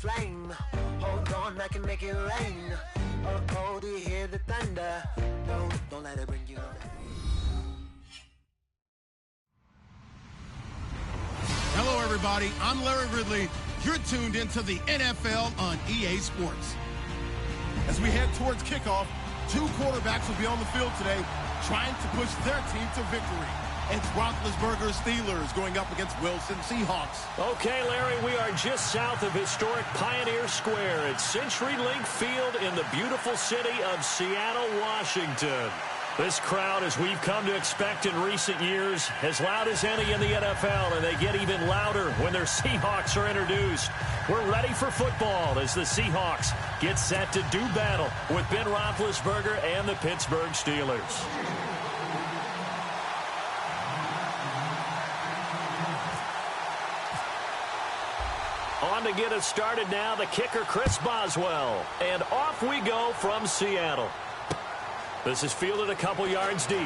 flame. Hold on, I can make it rain. Oh, do you hear the thunder? Don't let it bring you down. Hello, everybody. I'm Larry Ridley. You're tuned into the NFL on EA Sports. As we head towards kickoff, two quarterbacks will be on the field today trying to push their team to victory. It's Roethlisberger's Steelers going up against Wilson Seahawks. Okay, Larry, we are just south of historic Pioneer Square at CenturyLink Field in the beautiful city of Seattle, Washington. This crowd, as we've come to expect in recent years, as loud as any in the NFL, and they get even louder when their Seahawks are introduced. We're ready for football as the Seahawks get set to do battle with Ben Roethlisberger and the Pittsburgh Steelers. On to get us started now, the kicker, Chris Boswell. And off we go from Seattle. This is fielded a couple yards deep.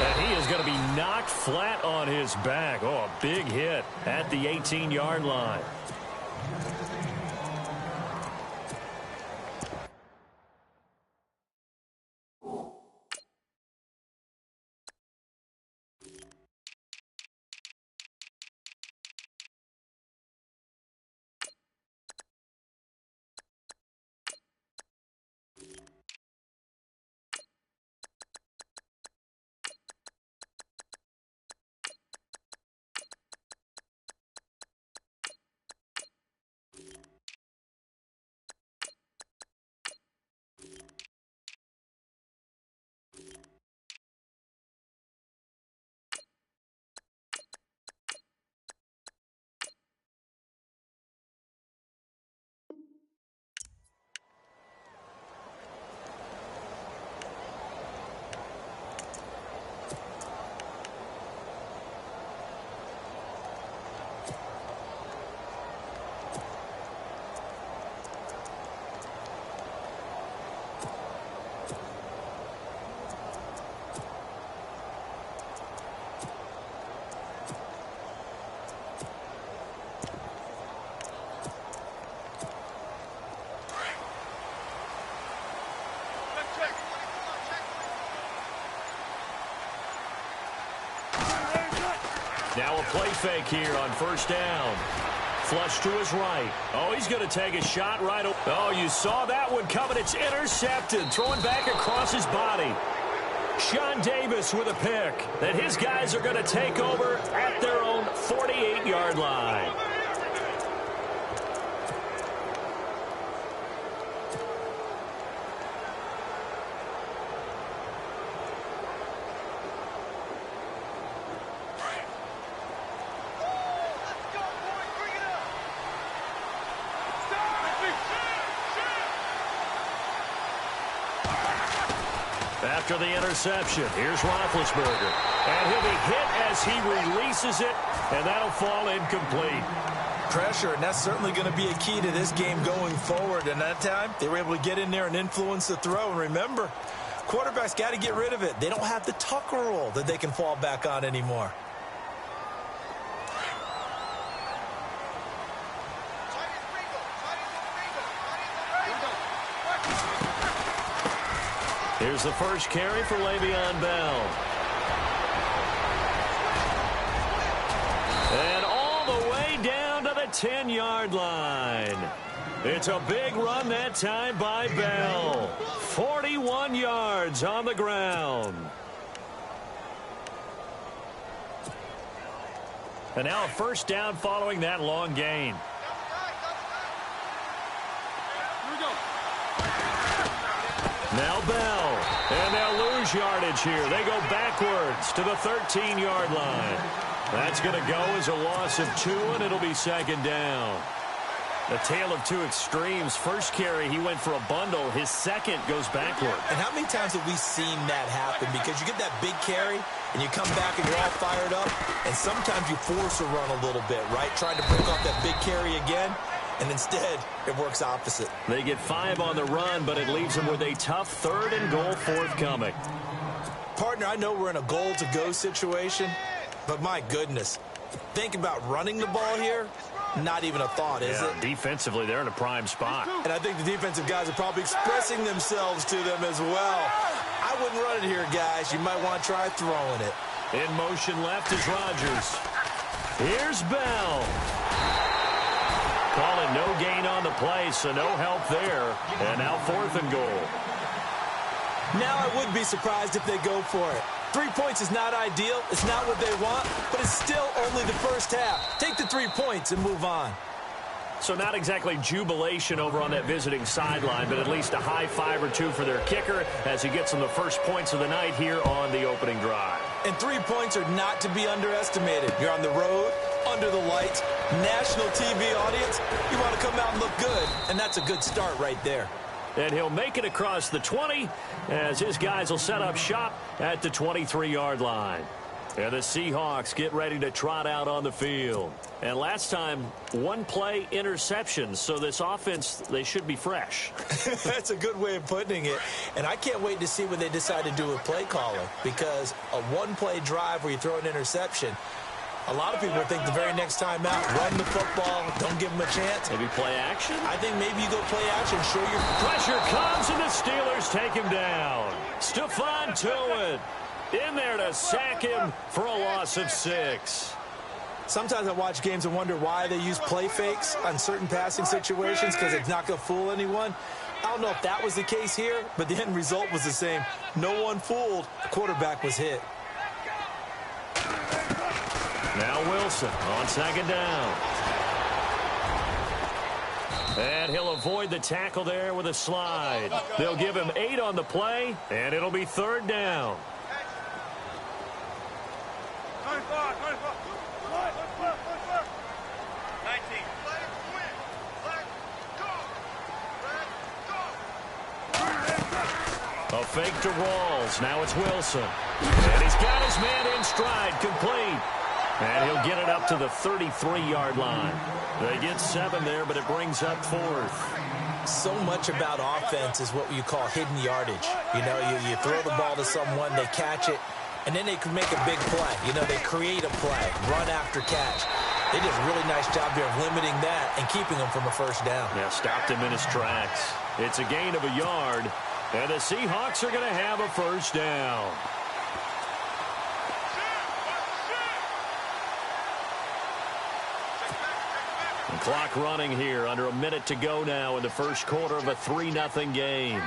And he is going to be knocked flat on his back. Oh, a big hit at the 18-yard line. Now a play fake here on first down. Flush to his right. Oh, he's going to take a shot right. Oh, you saw that one coming. It's intercepted. Throwing back across his body. Sean Davis with a pick that his guys are going to take over at their own 48-yard line. After the interception, here's Roethlisberger. And he'll be hit as he releases it, and that'll fall incomplete. Pressure, and that's certainly going to be a key to this game going forward. And that time, they were able to get in there and influence the throw. And remember, quarterbacks got to get rid of it. They don't have the Tucker rule that they can fall back on anymore. Here's the first carry for Le'Veon Bell. And all the way down to the 10-yard line. It's a big run that time by Bell. 41 yards on the ground. And now a first down following that long gain. Now Bell, and they'll lose yardage here. They go backwards to the 13-yard line. That's going to go as a loss of 2, and it'll be second down. The tale of two extremes. First carry, he went for a bundle. His second goes backward. And how many times have we seen that happen? Because you get that big carry, and you come back and you're all fired up, and sometimes you force a run a little bit, right? Trying to break off that big carry again. And instead, it works opposite. They get 5 on the run, but it leaves them with a tough 3rd and goal forthcoming. Partner, I know we're in a goal-to-go situation, but my goodness, think about running the ball here. Not even a thought, is it? Defensively, they're in a prime spot. And I think the defensive guys are probably expressing themselves to them as well. I wouldn't run it here, guys. You might want to try throwing it. In motion left is Rodgers. Here's Bell. Calling no gain on the play, so no help there. And now 4th and goal. Now I would be surprised if they go for it. 3 points is not ideal. It's not what they want, but it's still only the first half. Take the 3 points and move on. So not exactly jubilation over on that visiting sideline, but at least a high 5 or 2 for their kicker as he gets them the first points of the night here on the opening drive. And 3 points are not to be underestimated. You're on the road, under the lights, national TV audience. You want to come out and look good, and that's a good start right there. And he'll make it across the 20 as his guys will set up shop at the 23-yard line. And the Seahawks get ready to trot out on the field. And last time, 1 play interception. So this offense, they should be fresh. That's a good way of putting it. And I can't wait to see what they decide to do with play calling. Because a 1-play drive where you throw an interception, a lot of people think the very next time out, run the football, don't give them a chance. Maybe play action? I think maybe you go play action, show your... Pressure comes and the Steelers take him down. Stephon Tuitt in there to sack him for a loss of 6. Sometimes I watch games and wonder why they use play fakes on certain passing situations because it's not going to fool anyone. I don't know if that was the case here, but the end result was the same. No one fooled. The quarterback was hit. Now Wilson on 2nd down. And he'll avoid the tackle there with a slide. They'll give him 8 on the play, and it'll be 3rd down. A fake to Rawls. Now it's Wilson. And he's got his man in stride, complete. And he'll get it up to the 33-yard line. They get 7 there, but it brings up 4th. So much about offense is what you call hidden yardage. You know, you throw the ball to someone, they catch it, and then they can make a big play. You know, they create a play, run after catch. They did a really nice job here of limiting that and keeping him from a 1st down. Yeah, stopped him in his tracks. It's a gain of a yard, and the Seahawks are going to have a 1st down. The clock running here, under a minute to go now in the first quarter of a 3-0 game.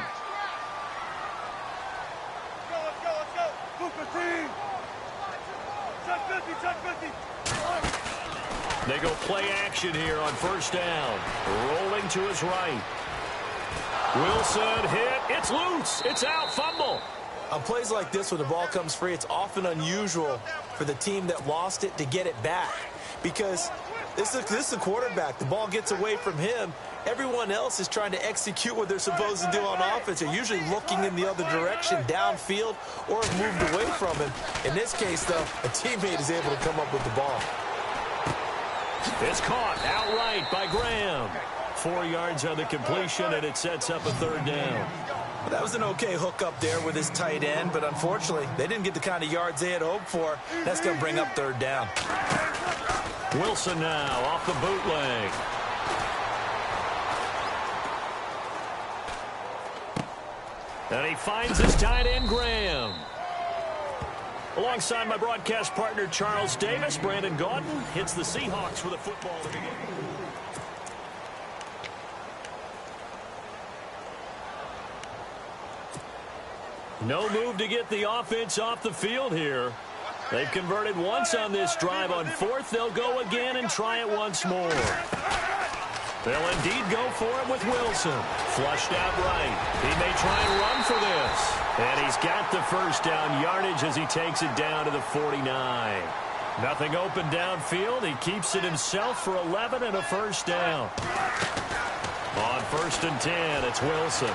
They go play action here on 1st down. Rolling to his right. Wilson hit. It's loose. It's out. Fumble. On plays like this where the ball comes free, it's often unusual for the team that lost it to get it back. Because this is a quarterback. The ball gets away from him. Everyone else is trying to execute what they're supposed to do on offense. They're usually looking in the other direction, downfield, or have moved away from him. In this case, though, a teammate is able to come up with the ball. It's caught outright by Graham. 4 yards on the completion, and it sets up a 3rd down. Well, that was an okay hook up there with his tight end, but unfortunately, they didn't get the kind of yards they had hoped for. That's going to bring up 3rd down. Wilson now off the bootleg. And he finds his tight end, Graham. Alongside my broadcast partner, Charles Davis, Brandon Gaudin hits the Seahawks with a football to begin. No move to get the offense off the field here. They've converted once on this drive. On 4th, they'll go again and try it once more. They'll indeed go for it with Wilson. Flushed out right. He may try and run for this. And he's got the 1st down yardage as he takes it down to the 49. Nothing open downfield. He keeps it himself for 11 and a 1st down. On 1st and 10, it's Wilson.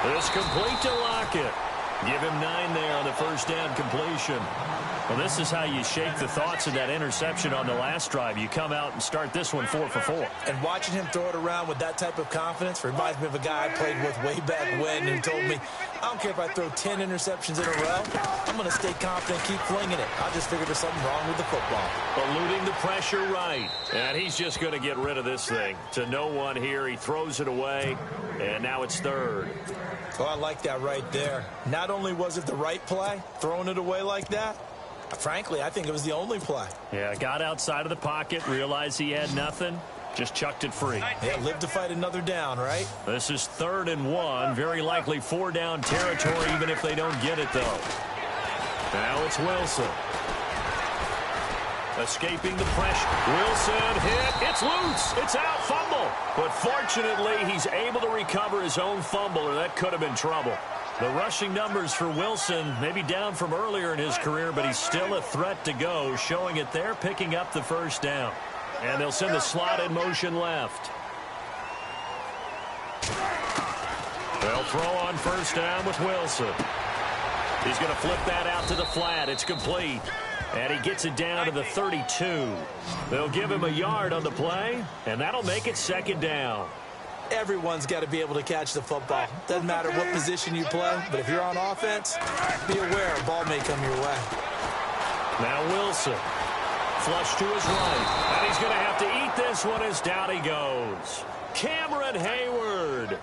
This complete to Lockett. Give him 9 there on the 1st down completion. Well, this is how you shake the thoughts of that interception on the last drive. You come out and start this one 4 for 4. And watching him throw it around with that type of confidence reminds me of a guy I played with way back when who told me, I don't care if I throw 10 interceptions in a row. I'm going to stay confident, keep flinging it. I just figured there's something wrong with the football. Eluding the pressure right. And he's just going to get rid of this thing. To no one here. He throws it away. And now it's third. Oh, I like that right there. Not only was it the right play, throwing it away like that, frankly, I think it was the only play. Yeah, got outside of the pocket, realized he had nothing, just chucked it free. Yeah, live to fight another down, right? This is 3rd and 1. Very likely 4-down territory, even if they don't get it, though. Now it's Wilson. Escaping the pressure. Wilson hit. It's loose. It's out. Fumble. But fortunately, he's able to recover his own fumble, or that could have been trouble. The rushing numbers for Wilson maybe down from earlier in his career, but he's still a threat to go, showing it there, picking up the first down. And they'll send the slot in motion left. They'll throw on first down with Wilson. He's going to flip that out to the flat. It's complete. And he gets it down to the 32. They'll give him a yard on the play, and that'll make it 2nd down. Everyone's got to be able to catch the football. Doesn't matter what position you play, but if you're on offense, be aware a ball may come your way. Now Wilson. Flush to his right. And he's going to have to eat this one as down he goes. Cameron Hayward.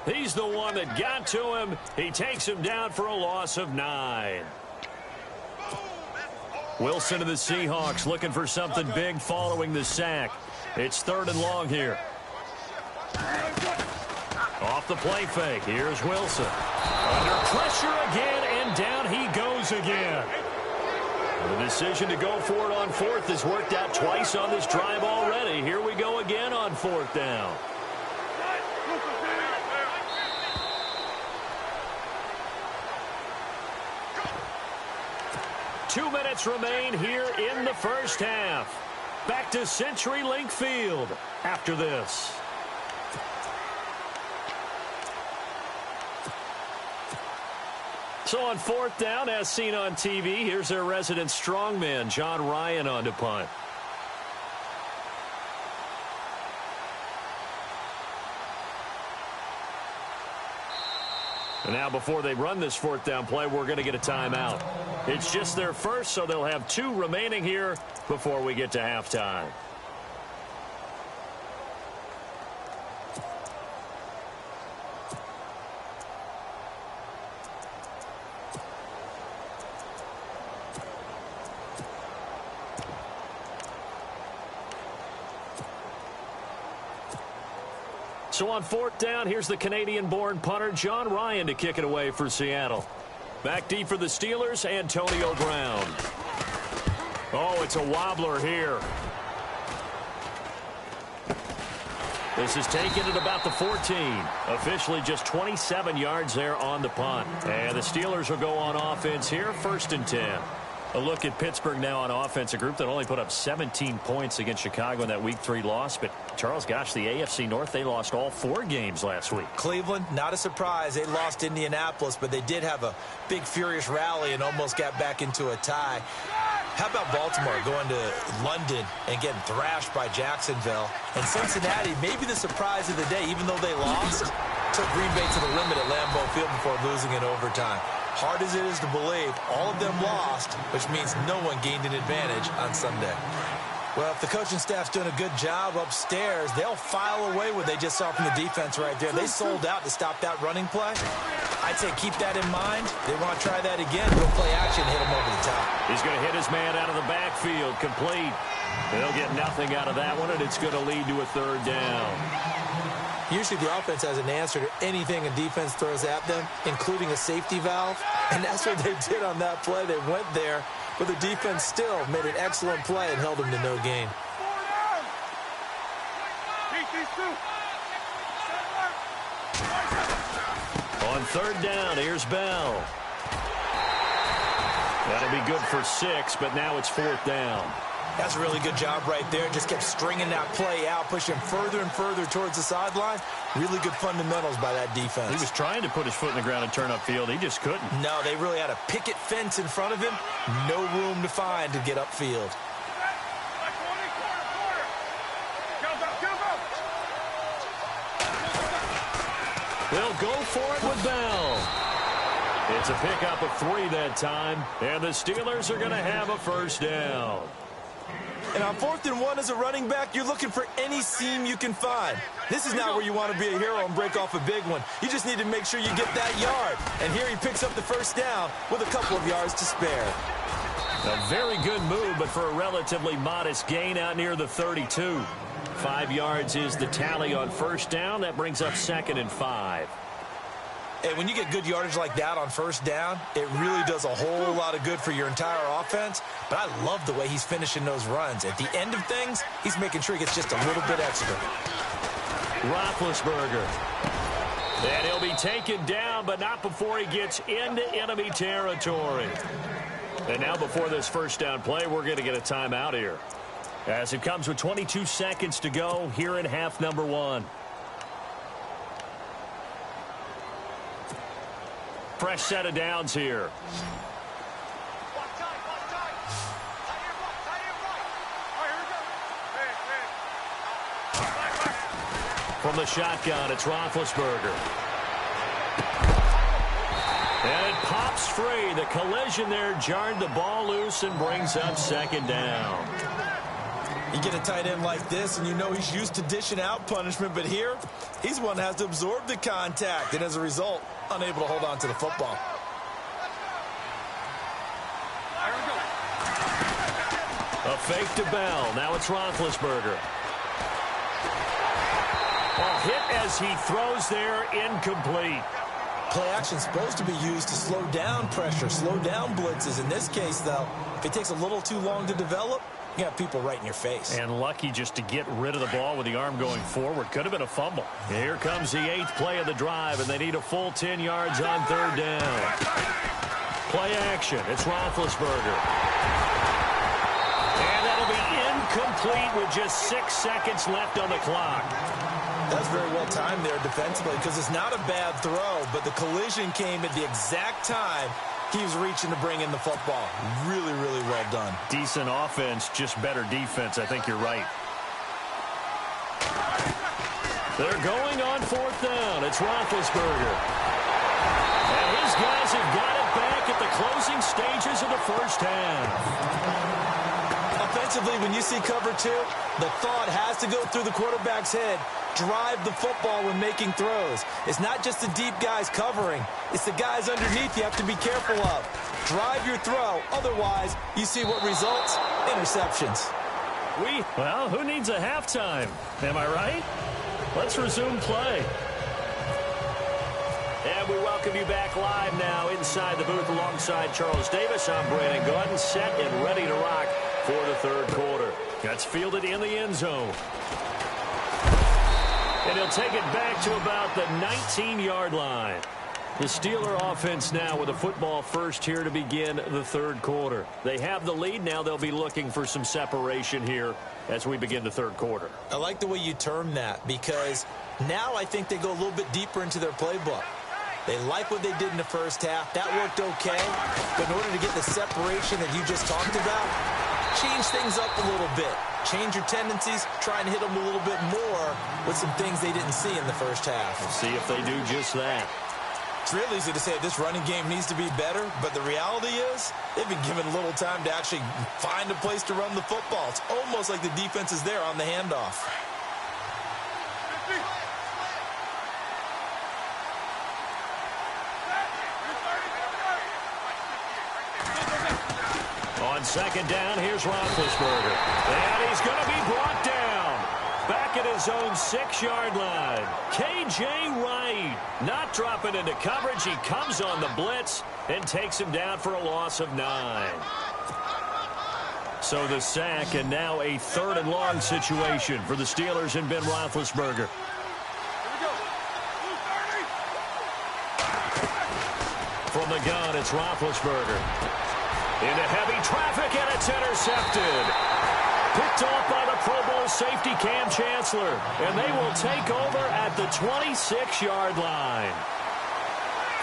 He's the one that got to him. He takes him down for a loss of 9. Wilson of the Seahawks looking for something big following the sack. It's 3rd and long here. Off the play fake. Here's Wilson. Under pressure again, and down he goes again. The decision to go for it on 4th has worked out twice on this drive already. Here we go again on 4th down. Two minutes remain here in the first half. Back to CenturyLink Field after this. So on 4th down, as seen on TV, here's their resident strongman, John Ryan, on to punt. And now before they run this 4th down play, we're going to get a timeout. It's just their first, so they'll have 2 remaining here before we get to halftime. So on 4th down, here's the Canadian-born punter John Ryan to kick it away for Seattle. Back deep for the Steelers, Antonio Brown. Oh, it's a wobbler here. This is taken at about the 14. Officially just 27 yards there on the punt. And the Steelers will go on offense here, 1st and 10. A look at Pittsburgh now on offense, a group that only put up 17 points against Chicago in that Week 3 loss. But, Charles, gosh, the AFC North, they lost all 4 games last week. Cleveland, not a surprise. They lost Indianapolis, but they did have a big, furious rally and almost got back into a tie. How about Baltimore going to London and getting thrashed by Jacksonville? And Cincinnati, maybe the surprise of the day, even though they lost, took Green Bay to the limit at Lambeau Field before losing in overtime. Hard as it is to believe, all of them lost, which means no one gained an advantage on Sunday. Well, if the coaching staff's doing a good job upstairs, they'll file away what they just saw from the defense right there. They sold out to stop that running play. I'd say keep that in mind. They want to try that again. Go play action, hit him over the top. He's going to hit his man out of the backfield, complete. They'll get nothing out of that one, and it's going to lead to a 3rd down. Usually the offense has an answer to anything a defense throws at them, including a safety valve. And that's what they did on that play. They went there, but the defense still made an excellent play and held them to no gain. On 3rd down, here's Bell. That'll be good for 6, but now it's 4th down. That's a really good job right there. Just kept stringing that play out, pushing further and further towards the sideline. Really good fundamentals by that defense. He was trying to put his foot in the ground and turn upfield. He just couldn't. No, they really had a picket fence in front of him. No room to find to get upfield. They'll go for it with Bell. It's a pickup of 3 that time, and the Steelers are going to have a first down. And on 4th and 1 as a running back, you're looking for any seam you can find. This is not where you want to be a hero and break off a big one. You just need to make sure you get that yard. And here he picks up the first down with a couple of yards to spare. A very good move, but for a relatively modest gain out near the 32. 5 yards is the tally on first down. That brings up 2nd and 5. And when you get good yardage like that on first down, it really does a whole lot of good for your entire offense. But I love the way he's finishing those runs. At the end of things, he's making sure he gets just a little bit extra. Roethlisberger. And he'll be taken down, but not before he gets into enemy territory. And now before this first down play, we're going to get a timeout here, as it comes with 22 seconds to go here in half number 1. Fresh set of downs here. From the shotgun, it's Roethlisberger. And it pops free. The collision there jarred the ball loose and brings up 2nd down. You get a tight end like this, and you know he's used to dishing out punishment, but here, he's one that has to absorb the contact, and as a result, unable to hold on to the football. A fake to Bell. Now it's Roethlisberger. A hit as he throws there, incomplete. Play action is supposed to be used to slow down pressure, slow down blitzes. In this case, though, if it takes a little too long to develop, you got people right in your face. And lucky just to get rid of the ball with the arm going forward. Could have been a fumble. Here comes the 8th play of the drive, and they need a full 10 yards on 3rd down. Play action. It's Roethlisberger. And that'll be incomplete with just 6 seconds left on the clock. That's very well timed there defensively, because it's not a bad throw, but the collision came at the exact time he was reaching to bring in the football. Really, really well done. Decent offense, just better defense. I think you're right. They're going on 4th down. It's Roethlisberger. And his guys have got it back at the closing stages of the first half. Offensively, when you see cover 2, the thought has to go through the quarterback's head. Drive the football when making throws. It's not just the deep guys covering. It's the guys underneath you have to be careful of. Drive your throw. Otherwise, you see what results? Interceptions. Well, who needs a halftime? Am I right? Let's resume play. And we welcome you back live now inside the booth alongside Charles Davis. I'm Brandon Gordon, set and ready to rock for the 3rd quarter. That's fielded in the end zone. And he'll take it back to about the 19-yard line. The Steeler offense now with a football first here to begin the 3rd quarter. They have the lead. Now they'll be looking for some separation here as we begin the 3rd quarter. I like the way you term that, because now I think they go a little bit deeper into their playbook. They like what they did in the first half. That worked okay. But in order to get the separation that you just talked about, change things up a little bit. Change your tendencies, try and hit them a little bit more with some things they didn't see in the first half. We'll see if they do just that. It's real easy to say this running game needs to be better, but the reality is they've been given little time to actually find a place to run the football. It's almost like the defense is there on the handoff. On 2nd down, here's Roethlisberger. And he's going to be brought down. Back at his own 6-yard line. K.J. Wright not dropping into coverage. He comes on the blitz and takes him down for a loss of 9. So the sack, and now a 3rd and long situation for the Steelers and Ben Roethlisberger. From the gun, it's Roethlisberger. Into heavy traffic, and it's intercepted. Picked off by the Pro Bowl safety Cam Chancellor. And they will take over at the 26-yard line.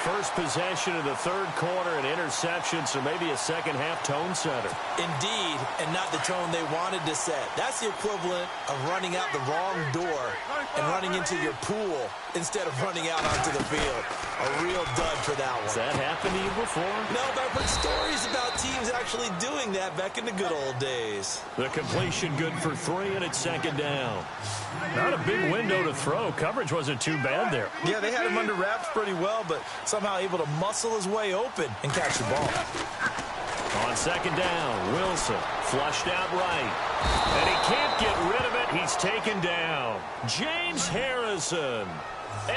First possession of the 3rd quarter, an interception, so maybe a second-half tone setter. Indeed, and not the tone they wanted to set. That's the equivalent of running out the wrong door and running into your pool instead of running out onto the field. A real dud for that Has that happened to you before? No, but I've heard stories about teams actually doing that back in the good old days. The completion good for 3, and it's second down. Not a big window to throw. Coverage wasn't too bad there. Yeah, they had him under wraps pretty well, but somehow able to muscle his way open and catch the ball. On second down, Wilson flushed out right. And he can't get rid of it. He's taken down. James Harrison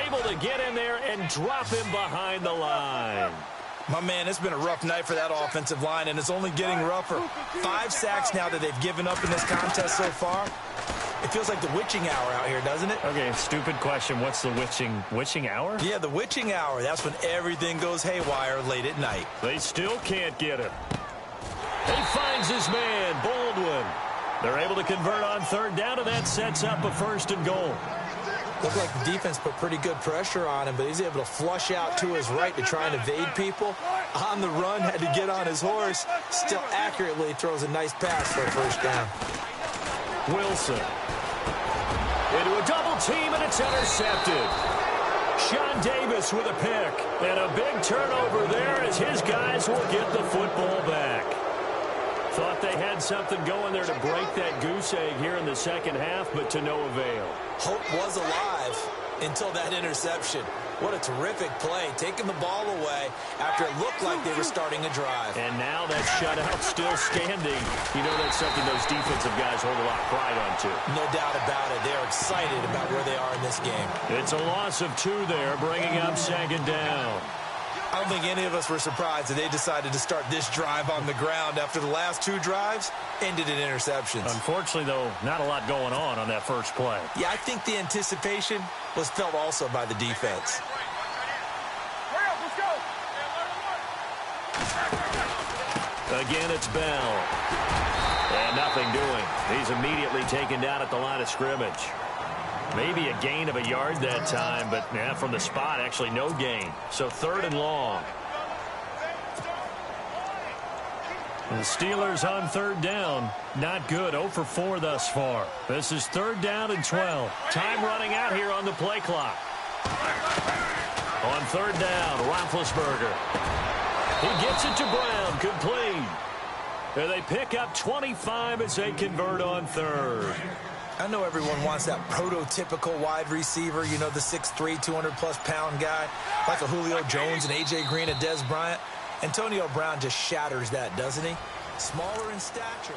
able to get in there and drop him behind the line. My man, it's been a rough night for that offensive line, and it's only getting rougher. 5 sacks now that they've given up in this contest so far. It feels like the witching hour out here, doesn't it? Okay, stupid question. What's the witching hour? Yeah, the witching hour. That's when everything goes haywire late at night. They still can't get him. He finds his man, Baldwin. They're able to convert on third down, and that sets up a 1st and goal. Looked like the defense put pretty good pressure on him, but he's able to flush out to his right to try and evade people. On the run, had to get on his horse. Still accurately throws a nice pass for a 1st down. Wilson. Into a double team, and it's intercepted. Sean Davis with a pick. And a big turnover there as his guys will get the football back. Thought they had something going there to break that goose egg here in the second half, but to no avail. Hope was alive until that interception. What a terrific play, taking the ball away after it looked like they were starting a drive. And now that shutout still standing. You know that's something those defensive guys hold a lot of pride on, too. No doubt about it. They're excited about where they are in this game. It's a loss of 2 there, bringing up second down. I don't think any of us were surprised that they decided to start this drive on the ground after the last 2 drives ended in interceptions. Unfortunately, though, not a lot going on that first play. Yeah, I think the anticipation was felt also by the defense. Again, it's Bell. And nothing doing. He's immediately taken down at the line of scrimmage. Maybe a gain of a yard that time, but from the spot, actually no gain. So 3rd and long. The Steelers on 3rd down. Not good. 0 for 4 thus far. This is 3rd down and 12. Time running out here on the play clock. On 3rd down, Roethlisberger. He gets it to Brown. Complete. And they pick up 25 as they convert on 3rd. I know everyone wants that prototypical wide receiver, you know, the 6'3", 200-plus-pound guy, like a Julio Jones and A.J. Green and Dez Bryant. Antonio Brown just shatters that, doesn't he? Smaller in stature.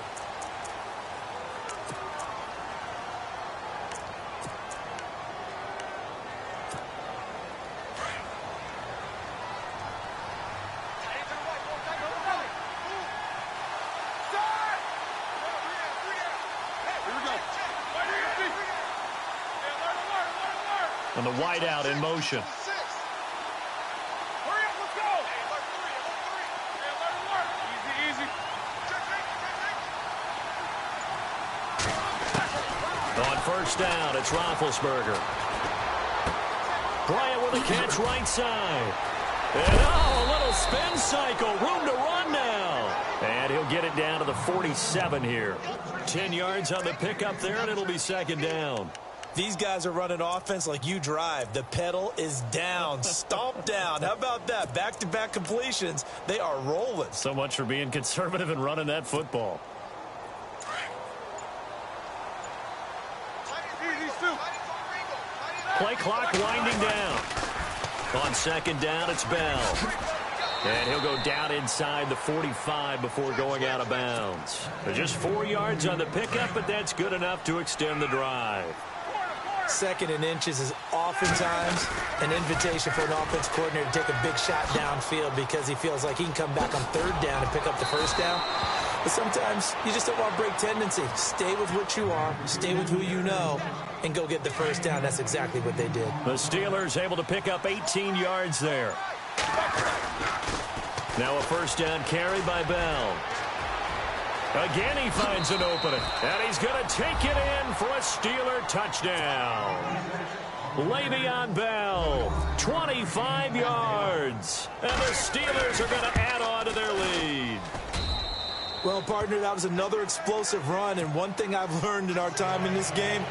And the wideout in motion. On 1st down, it's Roethlisberger. Bryant with a catch right side. And a little spin cycle. Room to run now. And he'll get it down to the 47 here. 10 yards on the pickup there, and it'll be 2nd down. These guys are running offense like you drive. The pedal is down, stomp down. How about that? Back-to-back completions. They are rolling. So much for being conservative and running that football. Play clock winding down. On 2nd down, it's Bell. And he'll go down inside the 45 before going out of bounds. Just 4 yards on the pickup, but that's good enough to extend the drive. 2nd and inches is oftentimes an invitation for an offense coordinator to take a big shot downfield because he feels like he can come back on 3rd down and pick up the 1st down. But sometimes you just don't want to break tendency. Stay with what you are, stay with who you know, and go get the 1st down. That's exactly what they did. The Steelers able to pick up 18 yards there. Now a 1st down carry by Bell. Again, he finds an opening, and he's going to take it in for a Steeler touchdown. Le'Veon Bell, 25 yards, and the Steelers are going to add on to their lead. Well, partner, that was another explosive run, and one thing I've learned in our time in this game,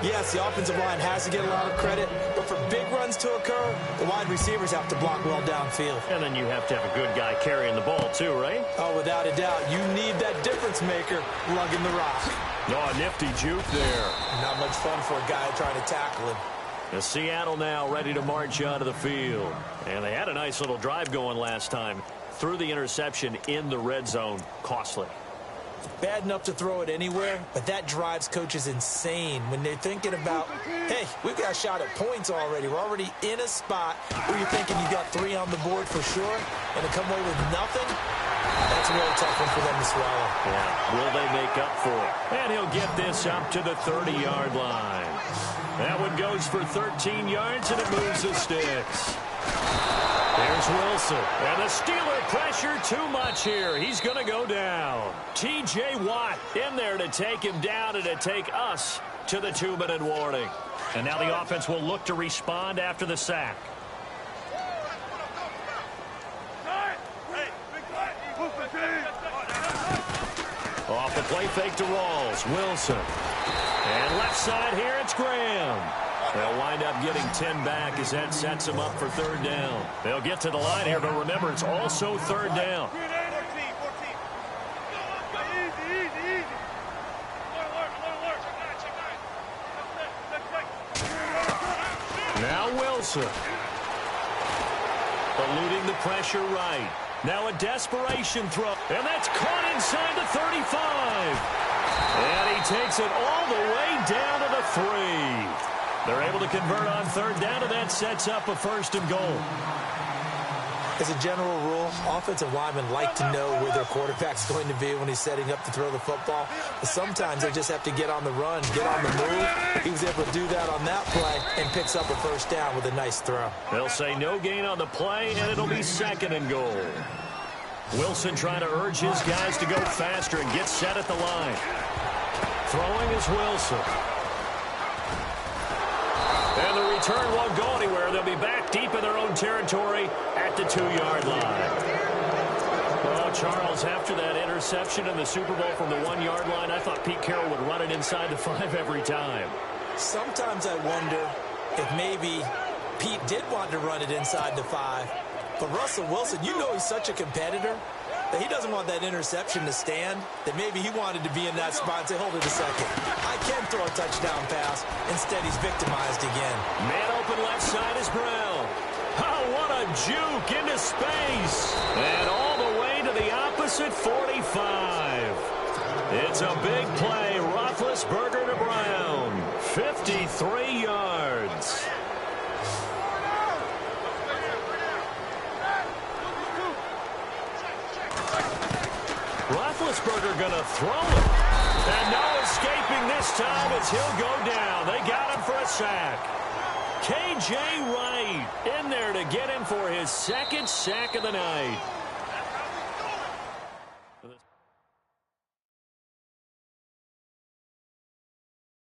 yes, the offensive line has to get a lot of credit, but for big runs to occur, the wide receivers have to block well downfield. And then you have to have a good guy carrying the ball too, right? Oh, without a doubt. You need that difference maker lugging the rock. No, a nifty juke there. Not much fun for a guy trying to tackle him. The Seattle now ready to march onto the field. And they had a nice little drive going last time. Threw the interception in the red zone. Costly. Bad enough to throw it anywhere, but that drives coaches insane when they're thinking about, hey, we've got a shot at points already. We're already in a spot where you're thinking you got 3 on the board for sure, and to come away with nothing, that's a really tough one for them to swallow. Yeah, will they make up for it? And he'll get this up to the 30-yard line. That one goes for 13 yards, and it moves the sticks. There's Wilson, and the Steeler pressure too much here. He's going to go down. T.J. Watt in there to take him down and to take us to the 2-minute warning. And now the offense will look to respond after the sack. Off the play fake to Rawls. Wilson. And left side here, it's Graham. They'll wind up getting 10 back as that sets them up for 3rd down. They'll get to the line here, but remember, it's also 3rd down. Now Wilson. Eluding the pressure right. Now a desperation throw. And that's caught inside the 35. And he takes it all the way down to the 3. They're able to convert on 3rd down, and that sets up a 1st and goal. As a general rule, offensive linemen like to know where their quarterback's going to be when he's setting up to throw the football. But sometimes they just have to get on the run, get on the move. He was able to do that on that play and picks up a 1st down with a nice throw. They'll say no gain on the play, and it'll be 2nd and goal. Wilson trying to urge his guys to go faster and get set at the line. Throwing is Wilson. And the return won't go anywhere. They'll be back deep in their own territory at the 2-yard line. Well, Charles, after that interception in the Super Bowl from the 1-yard line, I thought Pete Carroll would run it inside the 5 every time. Sometimes I wonder if maybe Pete did want to run it inside the 5. But Russell Wilson, you know he's such a competitor that he doesn't want that interception to stand, that maybe he wanted to be in that spot and say, hold it a second. I can throw a touchdown pass. Instead, he's victimized again. Man open left side is Brown. Oh, what a juke into space. And all the way to the opposite 45. It's a big play. Roethlisberger to Brown. 53 yards. Roethlisberger going to throw it. And no escaping this time as he'll go down. They got him for a sack. K.J. Wright in there to get him for his 2nd sack of the night.